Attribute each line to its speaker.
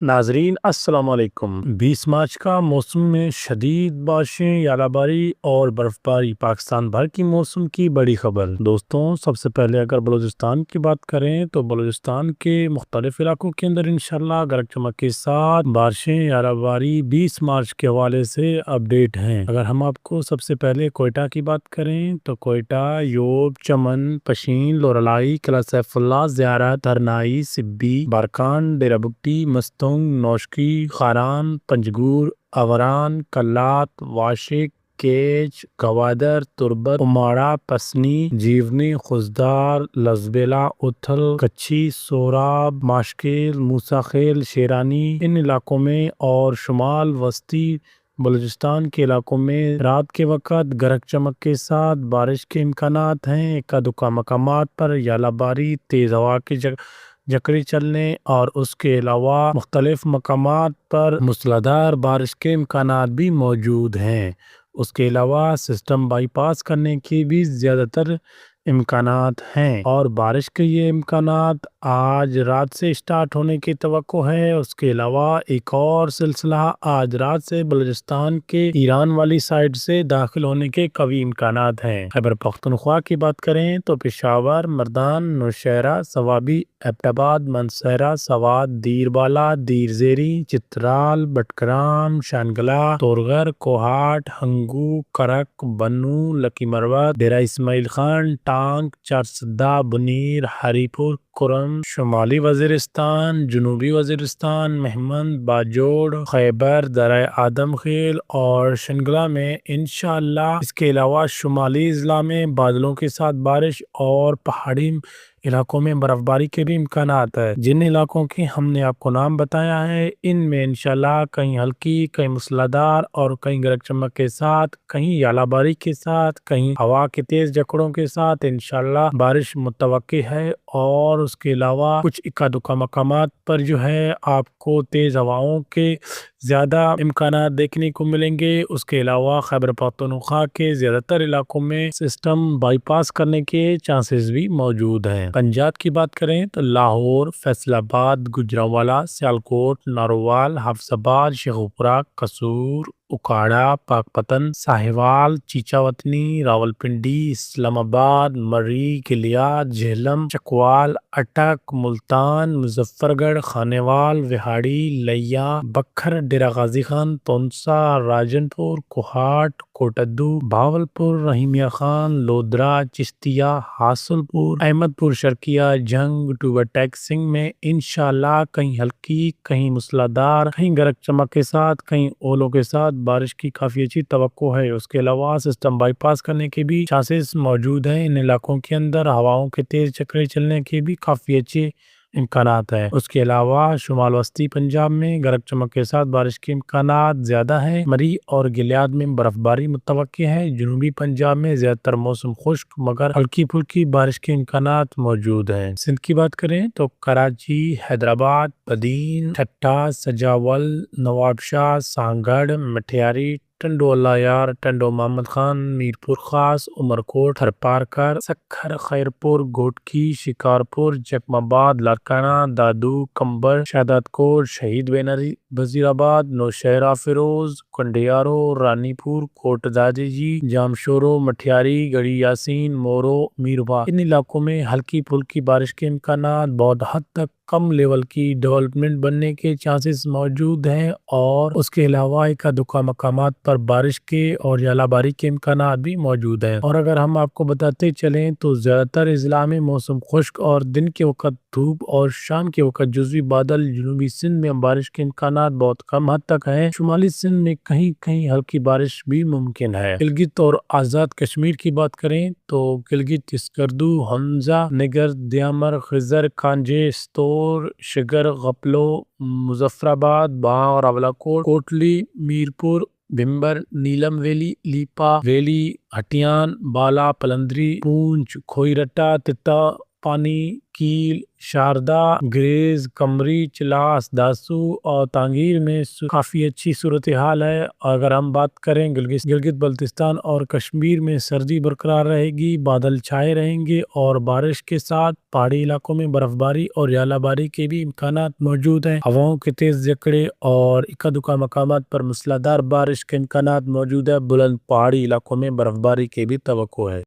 Speaker 1: ناظرین السلام علیکم۔ 20 مارچ کا موسم میں شدید بارشیں، ژالہ باری اور برف باری، پاکستان بھر کی موسم کی بڑی خبر۔ دوستوں، سب سے پہلے اگر بلوچستان کی بات کریں تو بلوچستان کے مختلف علاقوں کے اندر انشاءاللہ گرج چمک کے ساتھ بارشیں، ژالہ باری 20 مارچ کے حوالے سے اپڈیٹ ہیں۔ اگر ہم آپ کو سب سے پہلے کوئٹہ کی بات کریں تو کوئٹہ، یوب، چمن، پشین، لورالائی، قلعہ سیف اللہ، زیارت، ہرنائی، سبی، بارکان، ڈیرہ بگٹی، مستونگ، نوشکی، خاران، پنجگور، اوران، کلات، واشک، کیچ، گوادر، تربت، اماڑہ، پسنی، جیونی، خزدار، لزبیلا، اتھل، کچھی، سوراب، ماشکیل، موسیٰ خیل، شیرانی، ان علاقوں میں اور شمال وسطی بلوچستان کے علاقوں میں رات کے وقت گرج چمک کے ساتھ بارش کے امکانات ہیں۔ ایکا دکا مقامات پر ژالہ باری، تیز ہوا کے جھکڑے چلنے اور اس کے علاوہ مختلف مقامات پر موسلادھار بارش کے امکانات بھی موجود ہیں۔ اس کے علاوہ سسٹم بائی پاس کرنے کی بھی زیادہ تر امکانات ہیں اور بارش کے یہ امکانات آج رات سے سٹارٹ ہونے کی توقع ہے۔ اس کے علاوہ ایک اور سلسلہ آج رات سے بلوچستان کے ایران والی سائڈ سے داخل ہونے کے قوی امکانات ہیں۔ خیبر پختونخوا کی بات کریں تو پشاور، مردان، نوشہرہ، صوابی، ایبٹ آباد، منسہرہ، سوات، دیر بالا، دیر زیری، چترال، بٹگرام، شانگلہ، تورغر، کوہاٹ، ہنگو، کرک، بنو، لکی مروت، ڈیرہ اسماعیل خان، ٹانک، چارسدہ، بنیر، ہری پور، کرم، شمالی وزیرستان، جنوبی وزیرستان، مہمند، باجوڑ، خیبر، درہ آدم خیل اور شنگلہ میں انشاءاللہ۔ اس کے علاوہ شمالی اضلاع میں بادلوں کے ساتھ بارش اور پہاڑی علاقوں میں برف باری کے بھی امکانات ہیں۔ جن علاقوں کے ہم نے آپ کو نام بتایا ہے ان میں انشاءاللہ کہیں ہلکی، کہیں موسلادھار اور کہیں گرج چمک کے ساتھ، کہیں ژالہ باری کے ساتھ، کہیں ہوا کے تیز جھکڑوں کے ساتھ انشاءاللہ بارش متوقع ہے۔ اور اس کے علاوہ کچھ اکا دکا مقامات پر جو ہے آپ کو تیز ہواؤں کے زیادہ امکانات دیکھنے کو ملیں گے۔ اس کے علاوہ خیبر پختونخوا کے زیادہ تر علاقوں میں سسٹم بائی پاس کرنے کے چانسز بھی موجود ہیں۔ پنجاب کی بات کریں تو لاہور، فیصل آباد، گوجرانوالہ، سیالکوٹ، نارووال، حفظ آباد، شیخوپورہ، قصور، اکاڑہ، پاکپتن، ساہیوال، چیچاوطنی، راولپنڈی، اسلام آباد، مری، کلیات، جہلم، چکوال، اٹک، ملتان، مظفر گڑھ، خانیوال، وہاڑی، لیا، بکھر، ڈیرہ غازی خان، تونسا، راجن پور، کوہاٹ، کوٹدو، بھاولپور، رحیمیہ خان، لودرا، چشتیہ، حاصل پور، احمد پور شرقیہ، جنگ، ٹوبہ ٹیک سنگھ میں انشاءاللہ کہیں ہلکی، کہیں موسلادھار، کہیں گرج چمک کے ساتھ، کہیں اولوں کے ساتھ بارش کی کافی اچھی توقع ہے۔ اس کے علاوہ سسٹم بائی پاس کرنے کے بھی چانسز موجود ہیں۔ ان علاقوں کے اندر ہواؤں کے تیز چکرے چلنے کے بھی کافی اچھے امکانات ہیں۔ اس کے علاوہ شمال وسطی پنجاب میں گرج چمک کے ساتھ بارش کے امکانات زیادہ ہیں۔ مری اور گلیاد میں برف باری متوقع ہے۔ جنوبی پنجاب میں زیادہ تر موسم خشک مگر ہلکی پھلکی بارش کے امکانات موجود ہیں۔ سندھ کی بات کریں تو کراچی، حیدرآباد، بدین، ٹھٹہ، سجاول، نواب شاہ، سانگڑ، مٹھیاری، ٹنڈو اللہ یار، ٹنڈو محمد خان، میرپور خاص، عمرکوٹ، تھرپارکر، سکھر، خیرپور، گھوٹکی، شکارپور، چکم آباد، لاڑکانہ، دادو، کمبر، شہادت کوٹ، شہید بینری، وزیر آباد، نوشہرہ فیروز، کنڈیارو، رانی پور، کوٹ دادی جی، جامشورو، مٹھیاری، گڑھی یاسین، مورو، میربا، ان علاقوں میں ہلکی پھلکی بارش کے امکانات بہت حد تک کم لیول کی ڈیولپمنٹ بننے کے چانسز موجود ہیں اور اس کے علاوہ ایک دکا مقامات پر بارش کے اور ژالہ باری کے امکانات بھی موجود ہیں۔ اور اگر ہم آپ کو بتاتے چلیں تو زیادہ تر اضلاع میں موسم خشک اور دن کے وقت دھوپ اور شام کے وقت جزوی بادل۔ جنوبی سندھ میں بارش کے امکانات بہت کم حد تک ہیں۔ شمالی سندھ میں کہیں کہیں ہلکی بارش بھی ممکن ہے۔ گلگت اور آزاد کشمیر کی بات کریں تو گلگت، اسکردو، حمزہ، نگر، دیامر، خزر، کانجے، ستور، شگر، غپلو، مظفر آباد، باغ، راولاکوٹ، کوٹلی، میرپور، بھمبر، نیلم ویلی، لیپا ویلی، ہٹیان، بالا، پلندری، پونچھ، کھوئی رٹا، تتا پانی، کیل، شاردہ، گریز، کمری، چلاس، داسو اور تانگیر میں کافی اچھی صورتحال ہے۔ اگر ہم بات کریں گلگت بلتستان اور کشمیر میں سردی برقرار رہے گی، بادل چھائے رہیں گے اور بارش کے ساتھ پہاڑی علاقوں میں برف باری اور ژالہ باری کے بھی امکانات موجود ہیں۔ ہواؤں کے تیز جھکڑے اور اکا دکا مقامات پر موسلادھار بارش کے امکانات موجود ہے۔ بلند پہاڑی علاقوں میں برف باری کے بھی توقع ہے۔